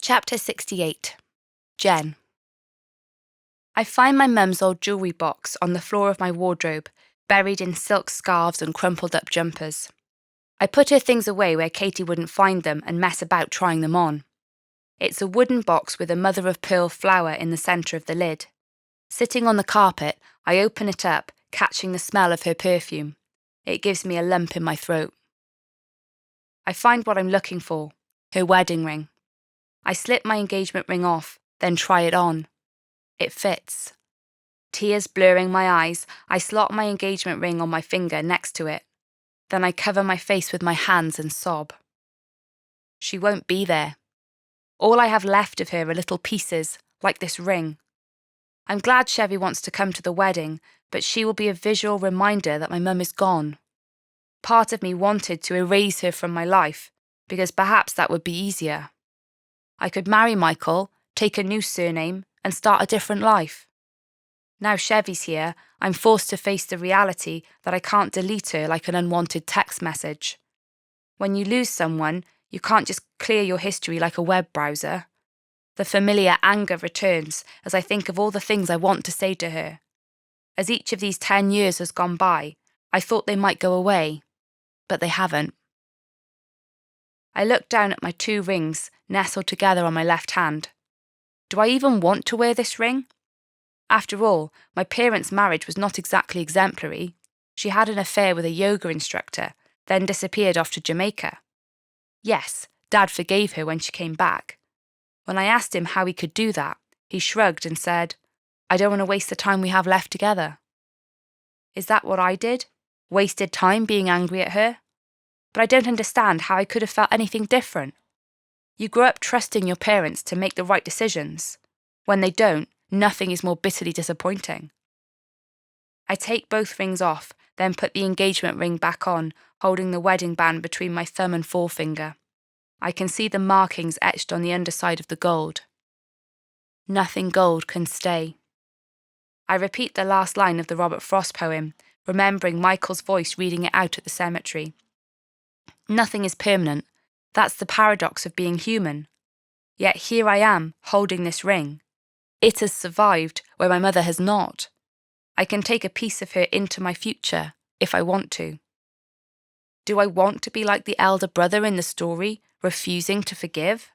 Chapter 68. Jen. I find my mum's old jewellery box on the floor of my wardrobe, buried in silk scarves and crumpled up jumpers. I put her things away where Katie wouldn't find them and mess about trying them on. It's a wooden box with a mother-of-pearl flower in the centre of the lid. Sitting on the carpet, I open it up, catching the smell of her perfume. It gives me a lump in my throat. I find what I'm looking for, her wedding ring. I slip my engagement ring off, then try it on. It fits. Tears blurring my eyes, I slot my engagement ring on my finger next to it. Then I cover my face with my hands and sob. She won't be there. All I have left of her are little pieces, like this ring. I'm glad Chevy wants to come to the wedding, but she will be a visual reminder that my mum is gone. Part of me wanted to erase her from my life, because perhaps that would be easier. I could marry Michael, take a new surname, and start a different life. Now Chevy's here, I'm forced to face the reality that I can't delete her like an unwanted text message. When you lose someone, you can't just clear your history like a web browser. The familiar anger returns as I think of all the things I want to say to her. As each of these 10 years has gone by, I thought they might go away, but they haven't. I look down at my 2 rings nestled together on my left hand. Do I even want to wear this ring? After all, my parents' marriage was not exactly exemplary. She had an affair with a yoga instructor, then disappeared off to Jamaica. Yes, Dad forgave her when she came back. When I asked him how he could do that, he shrugged and said, "I don't want to waste the time we have left together." Is that what I did? Wasted time being angry at her? But I don't understand how I could have felt anything different. You grow up trusting your parents to make the right decisions. When they don't, nothing is more bitterly disappointing. I take both rings off, then put the engagement ring back on, holding the wedding band between my thumb and forefinger. I can see the markings etched on the underside of the gold. Nothing gold can stay. I repeat the last line of the Robert Frost poem, remembering Michael's voice reading it out at the cemetery. Nothing is permanent. That's the paradox of being human. Yet here I am, holding this ring. It has survived where my mother has not. I can take a piece of her into my future, if I want to. Do I want to be like the elder brother in the story, refusing to forgive?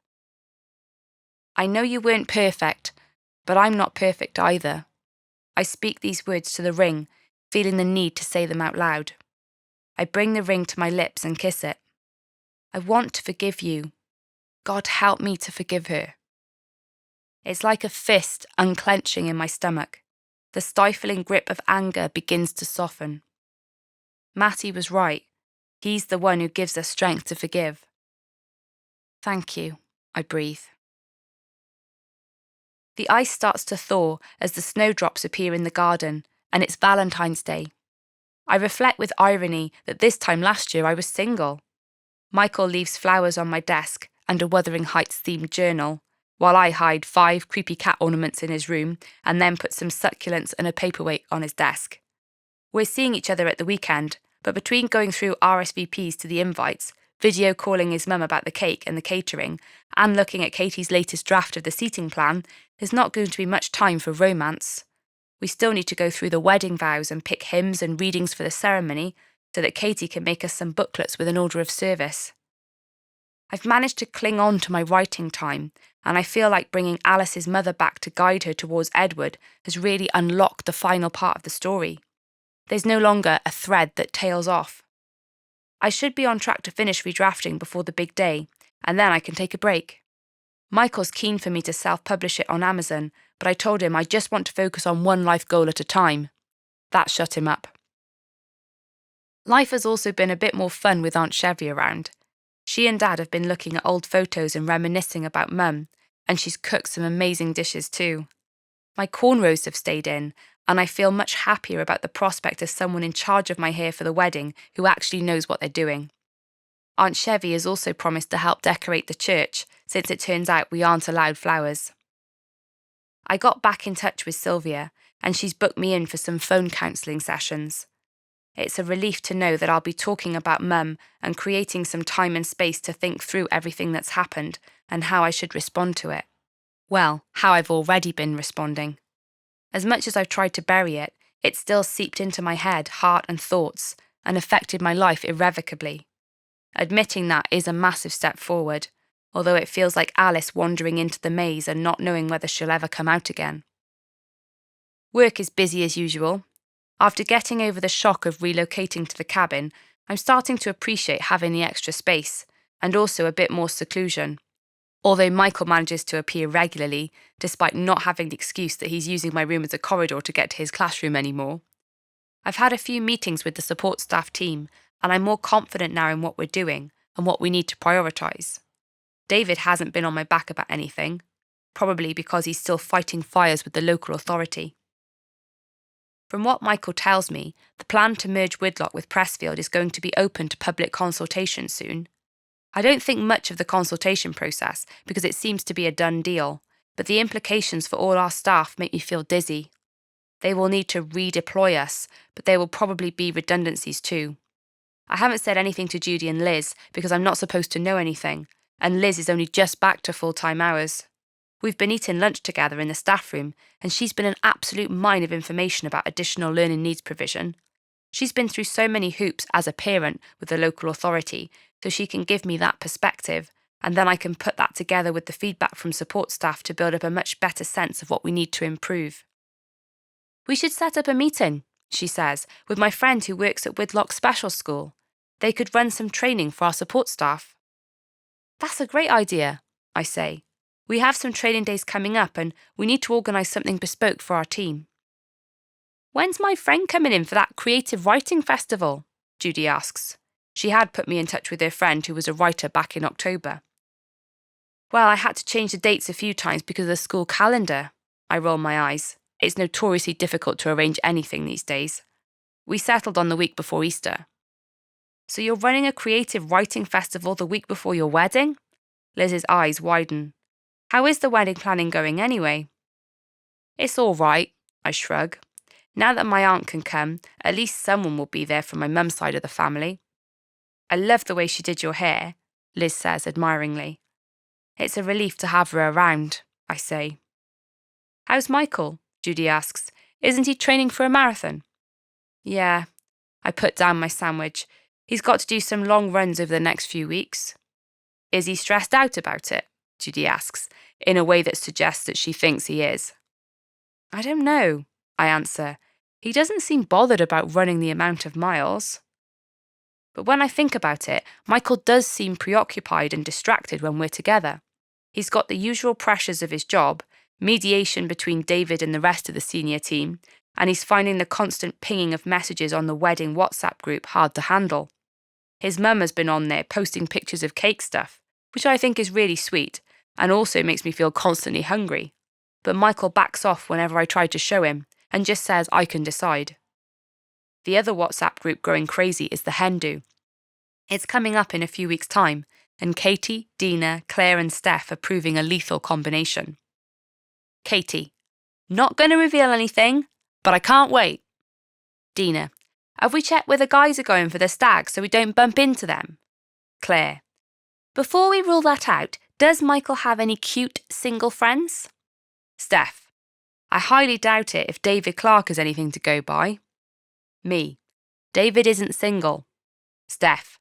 I know you weren't perfect, but I'm not perfect either. I speak these words to the ring, feeling the need to say them out loud. I bring the ring to my lips and kiss it. I want to forgive you. God help me to forgive her. It's like a fist unclenching in my stomach. The stifling grip of anger begins to soften. Matty was right. He's the one who gives us strength to forgive. Thank you, I breathe. The ice starts to thaw as the snowdrops appear in the garden, and it's Valentine's Day. I reflect with irony that this time last year I was single. Michael leaves flowers on my desk and a Wuthering Heights-themed journal, while I hide 5 creepy cat ornaments in his room and then put some succulents and a paperweight on his desk. We're seeing each other at the weekend, but between going through RSVPs to the invites, video calling his mum about the cake and the catering, and looking at Katie's latest draft of the seating plan, there's not going to be much time for romance. We still need to go through the wedding vows and pick hymns and readings for the ceremony so that Katie can make us some booklets with an order of service. I've managed to cling on to my writing time, and I feel like bringing Alice's mother back to guide her towards Edward has really unlocked the final part of the story. There's no longer a thread that tails off. I should be on track to finish redrafting before the big day, and then I can take a break. Michael's keen for me to self-publish it on Amazon, but I told him I just want to focus on one life goal at a time. That shut him up. Life has also been a bit more fun with Aunt Chevy around. She and Dad have been looking at old photos and reminiscing about Mum, and she's cooked some amazing dishes too. My cornrows have stayed in, and I feel much happier about the prospect of someone in charge of my hair for the wedding who actually knows what they're doing. Aunt Chevy has also promised to help decorate the church, since it turns out we aren't allowed flowers. I got back in touch with Sylvia, and she's booked me in for some phone counselling sessions. It's a relief to know that I'll be talking about Mum and creating some time and space to think through everything that's happened, and how I should respond to it. Well, how I've already been responding. As much as I've tried to bury it, it still seeped into my head, heart and thoughts, and affected my life irrevocably. Admitting that is a massive step forward, although it feels like Alice wandering into the maze and not knowing whether she'll ever come out again. Work is busy as usual. After getting over the shock of relocating to the cabin, I'm starting to appreciate having the extra space, and also a bit more seclusion. Although Michael manages to appear regularly, despite not having the excuse that he's using my room as a corridor to get to his classroom anymore. I've had a few meetings with the support staff team, and I'm more confident now in what we're doing and what we need to prioritise. David hasn't been on my back about anything, probably because he's still fighting fires with the local authority. From what Michael tells me, the plan to merge Widlock with Pressfield is going to be open to public consultation soon. I don't think much of the consultation process because it seems to be a done deal, but the implications for all our staff make me feel dizzy. They will need to redeploy us, but there will probably be redundancies too. I haven't said anything to Judy and Liz because I'm not supposed to know anything, and Liz is only just back to full-time hours. We've been eating lunch together in the staff room, and she's been an absolute mine of information about additional learning needs provision. She's been through so many hoops as a parent with the local authority, so she can give me that perspective, and then I can put that together with the feedback from support staff to build up a much better sense of what we need to improve. We should set up a meeting, she says, with my friend who works at Widlock Special School. They could run some training for our support staff. That's a great idea, I say. We have some training days coming up and we need to organise something bespoke for our team. When's my friend coming in for that creative writing festival? Judy asks. She had put me in touch with her friend who was a writer back in October. Well, I had to change the dates a few times because of the school calendar. I roll my eyes. It's notoriously difficult to arrange anything these days. We settled on the week before Easter. So you're running a creative writing festival the week before your wedding? Liz's eyes widen. How is the wedding planning going anyway? It's all right, I shrug. Now that my aunt can come, at least someone will be there from my mum's side of the family. I love the way she did your hair, Liz says admiringly. It's a relief to have her around, I say. How's Michael? Judy asks. Isn't he training for a marathon? Yeah. I put down my sandwich. He's got to do some long runs over the next few weeks. Is he stressed out about it? Judy asks, in a way that suggests that she thinks he is. I don't know, I answer. He doesn't seem bothered about running the amount of miles. But when I think about it, Michael does seem preoccupied and distracted when we're together. He's got the usual pressures of his job, mediation between David and the rest of the senior team, and he's finding the constant pinging of messages on the wedding WhatsApp group hard to handle. His mum has been on there posting pictures of cake stuff, which I think is really sweet, and also makes me feel constantly hungry. But Michael backs off whenever I try to show him, and just says I can decide. The other WhatsApp group going crazy is the hen do. It's coming up in a few weeks' time, and Katie, Dina, Claire and Steph are proving a lethal combination. Katie, not going to reveal anything, but I can't wait. Dina, have we checked where the guys are going for the stag so we don't bump into them? Claire, before we rule that out, does Michael have any cute single friends? Steph, I highly doubt it if David Clark has anything to go by. Me, David isn't single. Steph,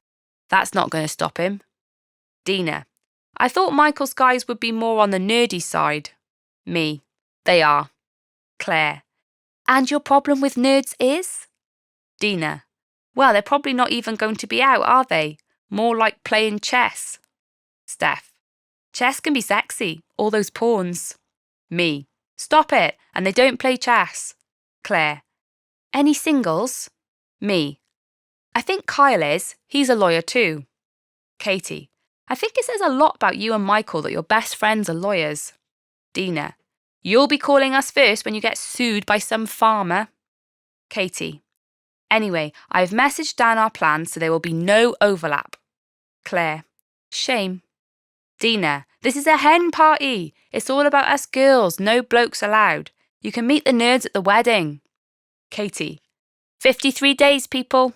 that's not going to stop him. Dina, I thought Michael's guys would be more on the nerdy side. Me, they are. Claire, and your problem with nerds is? Dina, well, they're probably not even going to be out, are they? More like playing chess. Steph, chess can be sexy, all those pawns. Me, stop it, and they don't play chess. Claire, any singles? Me, I think Kyle is, he's a lawyer too. Katie, I think it says a lot about you and Michael that your best friends are lawyers. Dina, you'll be calling us first when you get sued by some farmer. Katie, anyway, I've messaged down our plans so there will be no overlap. Claire, shame. Dina, this is a hen party. It's all about us girls, no blokes allowed. You can meet the nerds at the wedding. Katie, 53 days, people.